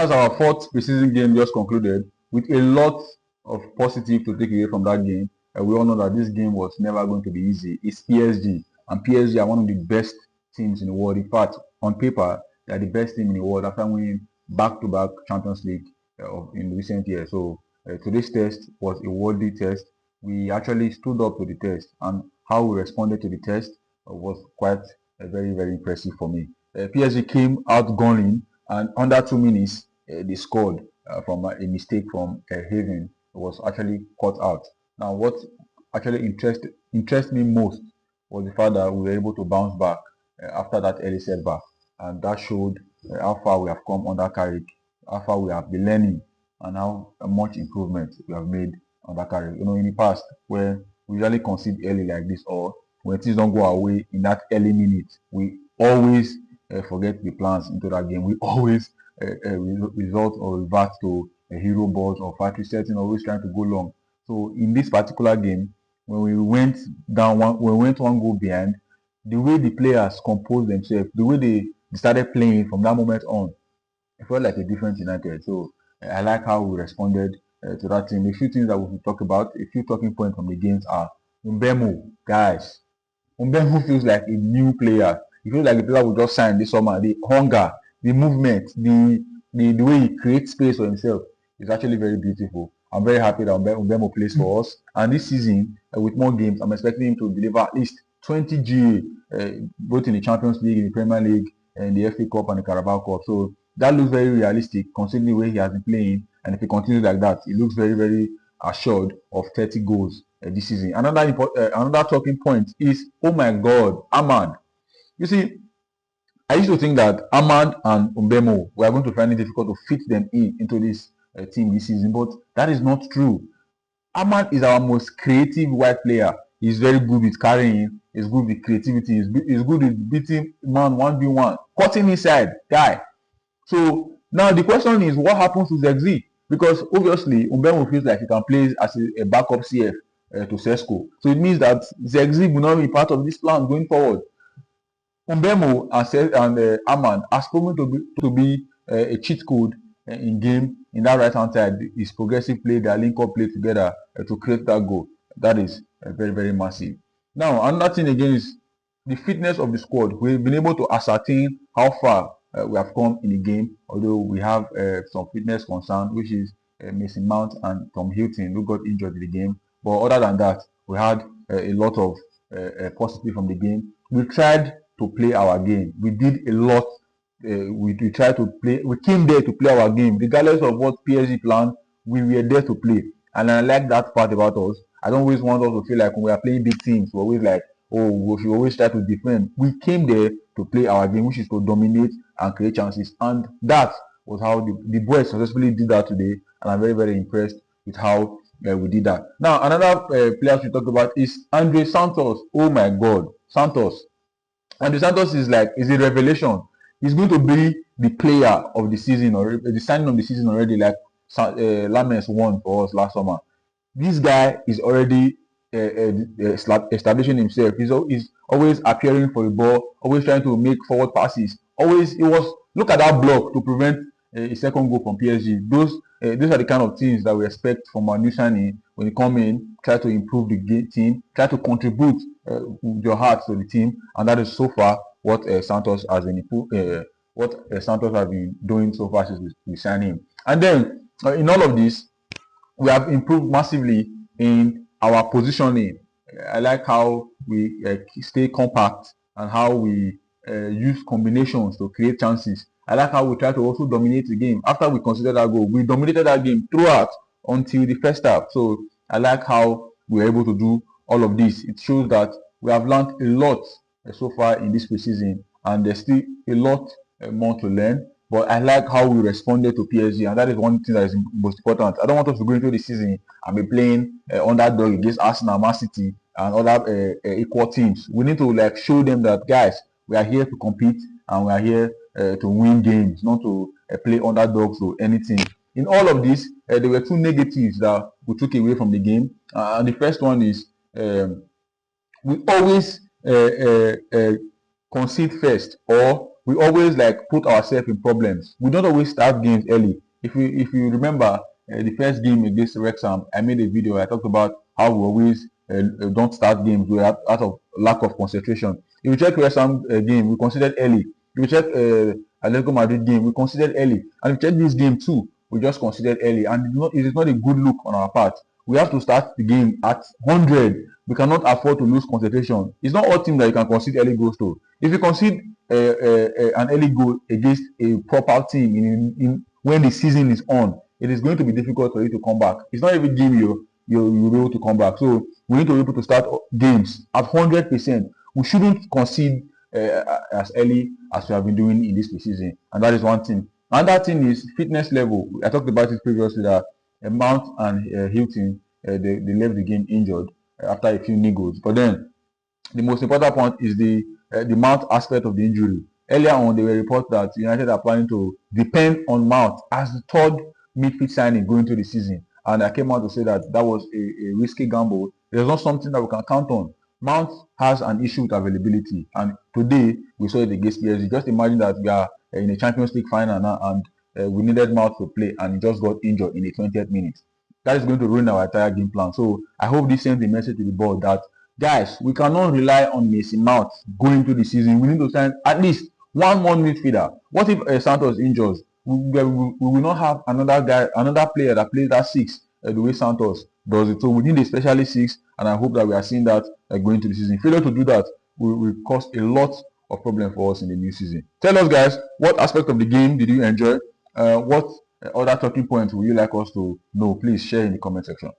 That's our fourth preseason game just concluded with a lot of positive to take away from that game. We all know that this game was never going to be easy. It's PSG, and PSG are one of the best teams in the world. In fact, on paper, they are the best team in the world after winning back-to-back Champions League in recent years. So today's test was a worthy test. We actually stood up to the test, and how we responded to the test was quite very, very impressive for me. PSG came out gunning, and under 2 minutes, they scored from a mistake from Haven. It was actually caught out. Now, what actually interests me most was the fact that we were able to bounce back after that early setback, and that showed how far we have come under Carrick, how far we have been learning, and how much improvement we have made under Carrick. You know, in the past, where we usually concede early like this, or when things don't go our way in that early minute, we always forget the plans into that game. We always result or revert to a hero balls or factory setting, always trying to go long. So in this particular game, when we went down when we went one goal behind, the way the players composed themselves, the way they started playing from that moment on, it felt like a different United. So I like how we responded to that team. A few things that we will talk about, a few talking points from the games are Mbeumo, guys. Mbeumo feels like a new player. He feels like a player we just signed this summer. The hunger, the movement, the way he creates space for himself is actually very beautiful. I'm very happy that Mbeumo plays for us. And this season, with more games, I'm expecting him to deliver at least 20 GA, both in the Champions League, in the Premier League, and the FA Cup and the Carabao Cup. So that looks very realistic considering the way he has been playing. And if he continues like that, he looks very, very assured of 30 goals this season. Another talking point is, oh my God, Ahmad. You see, I used to think that Ahmad and Mbeumo were going to find it difficult to fit them into this team this season, but that is not true. Ahmad is our most creative wide player. He's very good with carrying. He's good with creativity. He's good with beating man 1v1, cutting inside, guy. So now the question is, what happens to Zexi? Because obviously, Mbeumo feels like he can play as a backup CF to Sesko. So it means that Zexi will not be part of this plan going forward. Mbeumo and Ahmad has proven to be a cheat code in game in that right hand side. His progressive play, their link up play together to create that goal. That is very, very massive. Now, another thing again is the fitness of the squad. We've been able to ascertain how far we have come in the game, although we have some fitness concern, which is Mason Mount and Tom Hilton, who got injured in the game. But other than that, we had a lot of positive from the game. We tried to play our game. We did a lot. We tried to play. We came there to play our game, regardless of what PSG planned. We were there to play, and I like that part about us. I don't always want us to feel like when we are playing big teams, we're always like, oh, we should always try to defend. We came there to play our game, which is to dominate and create chances, and that was how the boys successfully did that today. And I'm very, very impressed with how we did that. Now, another player we talked about is Andre Santos. Oh my God, Santos. Andre Santos is a revelation. He's going to be the player of the season, or the signing of the season already, like Lames won for us last summer. This guy is already establishing himself. He's always appearing for the ball, always trying to make forward passes. Look at that block to prevent a second goal from PSG. Those are the kind of things that we expect from our new signing when you come in, try to improve the team, try to contribute with your heart to the team, and that is so far what Santos has been doing so far since we signed him. And then in all of this, we have improved massively in our positioning. I like how we stay compact and how we use combinations to create chances. I like how we try to also dominate the game. After we considered that goal, we dominated that game throughout until the first half. So I like how we were able to do all of this. It shows that we have learned a lot so far in this preseason, and there's still a lot more to learn. But I like how we responded to PSG, and that is one thing that is most important. I don't want us to go into the season and be playing underdog against Arsenal, Man City, and other equal teams. We need to show them that, guys, we are here to compete and we are here to win games, not to play underdogs or anything. In all of this, there were two negatives that we took away from the game, and the first one is we always concede first, or we always like put ourselves in problems. We don't always start games early. If you remember the first game against Wrexham, I made a video. I talked about how we always don't start games out of lack of concentration. If you check Wrexham game, we considered early. If you check Atletico Madrid game, we considered early, and if you check this game too, we just considered early, and it is not a good look on our part. We have to start the game at 100. We cannot afford to lose concentration. It's not all teams that you can concede early goals to. If you concede an early goal against a proper team when the season is on, it is going to be difficult for you to come back. It's not every game you'll be able to come back. So we need to be able to start games at 100%. We shouldn't concede as early as we have been doing in this season, and that is one thing. Another thing is fitness level. I talked about it previously that Mount and Hilton they left the game injured after a few niggles. But then the most important point is the Mount aspect of the injury. Earlier on, there were reports that United are planning to depend on Mount as the third midfield signing going into the season, and I came out to say that that was a risky gamble. There's not something that we can count on. Mount has an issue with availability, and today we saw it against PSG. Just imagine that we are in a Champions League final now, and we needed Mount to play, and he just got injured in the 20th minute. That is going to ruin our entire game plan. So I hope this sends a message to the board that, guys, we cannot rely on Mason Mount going into the season. We need to sign at least one more midfielder. What if Santos injures? We will not have another player that plays that six the way Santos does it. So we need a specialist six, and I hope that we are seeing that going into the season. Failure to do that will cause a lot of problem for us in the new season. Tell us, guys, what aspect of the game did you enjoy? What other talking points would you like us to know? Please share in the comment section.